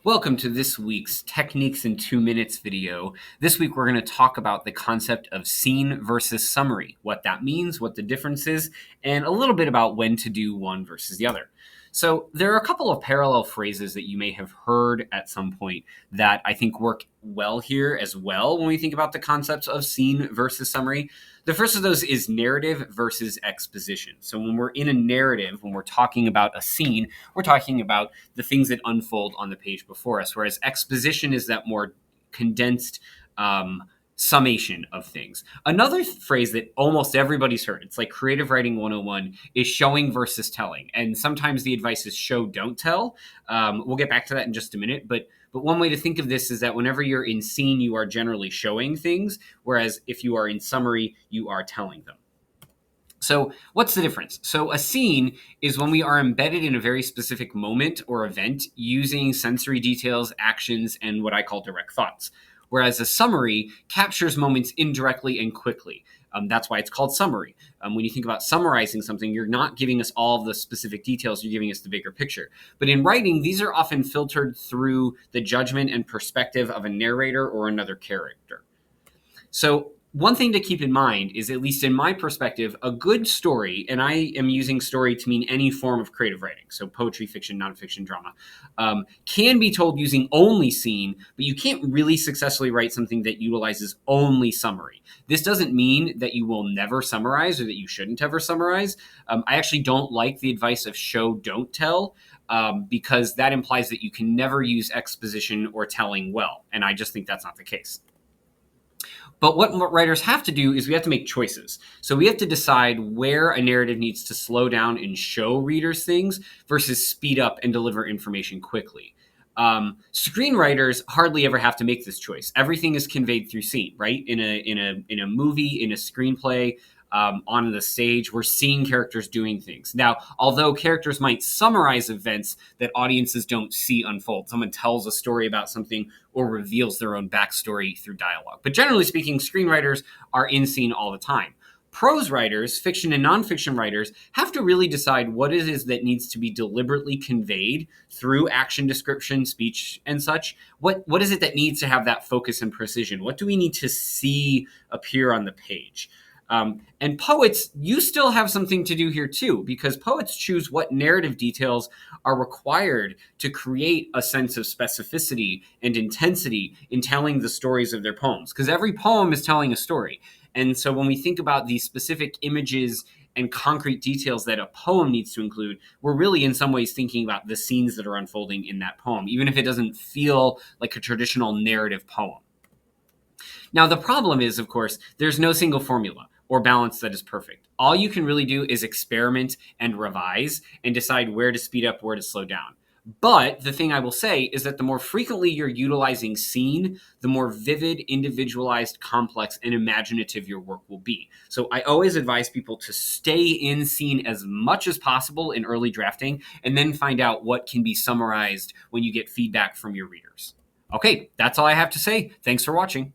Welcome to this week's Techniques in 2 Minutes video. This week we're going to talk about the concept of scene versus summary, what that means, what the difference is, and a little bit about when to do one versus the other. So there are a couple of parallel phrases that you may have heard at some point that I think work well here as well when we think about the concepts of scene versus summary. The first of those is narrative versus exposition. So when we're in a narrative, when we're talking about a scene, we're talking about the things that unfold on the page before us, whereas exposition is that more condensed summation of things. Another phrase that almost everybody's heard, it's like creative writing 101, is showing versus telling. And sometimes the advice is show, don't tell. We'll get back to that in just a minute. But one way to think of this is that whenever you're in scene, you are generally showing things, whereas if you are in summary, you are telling them. So what's the difference? So a scene is when we are embedded in a very specific moment or event using sensory details, actions, and what I call direct thoughts. Whereas a summary captures moments indirectly and quickly. That's why it's called summary. When you think about summarizing something, you're not giving us all of the specific details, you're giving us the bigger picture. But in writing, these are often filtered through the judgment and perspective of a narrator or another character. So one thing to keep in mind is, at least in my perspective, a good story, and I am using story to mean any form of creative writing, so poetry, fiction, nonfiction, drama, can be told using only scene, but you can't really successfully write something that utilizes only summary. This doesn't mean that you will never summarize or that you shouldn't ever summarize. I actually don't like the advice of show, don't tell, because that implies that you can never use exposition or telling well, and I just think that's not the case. But what writers have to do is we have to make choices. So we have to decide where a narrative needs to slow down and show readers things versus speed up and deliver information quickly. Screenwriters hardly ever have to make this choice. Everything is conveyed through scene, right? In a movie, in a screenplay, on the stage, we're seeing characters doing things. Now, although characters might summarize events that audiences don't see unfold, someone tells a story about something or reveals their own backstory through dialogue. But generally speaking, screenwriters are in scene all the time. Prose writers, fiction and nonfiction writers, have to really decide what it is that needs to be deliberately conveyed through action description, speech, and such. What is it that needs to have that focus and precision? What do we need to see appear on the page? And poets, you still have something to do here too, because poets choose what narrative details are required to create a sense of specificity and intensity in telling the stories of their poems, because every poem is telling a story. And so when we think about these specific images and concrete details that a poem needs to include, we're really in some ways thinking about the scenes that are unfolding in that poem, even if it doesn't feel like a traditional narrative poem. Now, the problem is, of course, there's no single formula or balance that is perfect. All you can really do is experiment and revise and decide where to speed up, where to slow down. But the thing I will say is that the more frequently you're utilizing scene, the more vivid, individualized, complex, and imaginative your work will be. So I always advise people to stay in scene as much as possible in early drafting, and then find out what can be summarized when you get feedback from your readers. Okay, that's all I have to say. Thanks for watching.